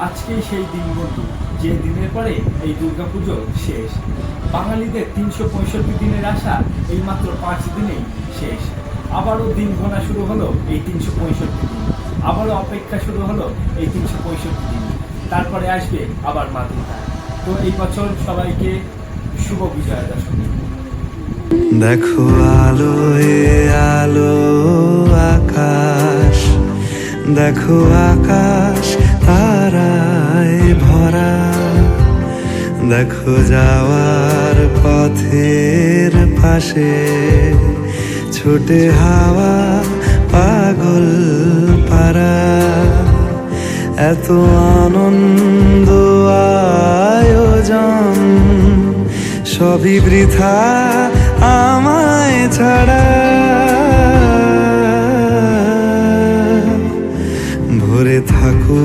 আজকেই সেই দিন বন্ধু, যে দিনের পরে এই দুর্গাপুজো শেষ। বাঙালিদের ৩৬৫ দিনের আশা এই মাত্র ৫ দিনেই শেষ। আবারও দিন গোনা শুরু হলো এই ৩৬৫ দিন, আবারও অপেক্ষা শুরু হলো এই ৩৬৫ দিন। তারপরে আসবে আবার মা দুর্গা। তো এই বছর সবাইকে শুভ বিজয়া দশমী। দেখো আলোয় আলো আকাশ, দেখো আকাশ তারায় ভরা, দেখো যাওয়ার পথের পাশে ছোটে হাওয়া পাগল পারা। এত আনন্দ আয়োজন সবই বৃথা আমায় ছাড়া। ভরে থাকুক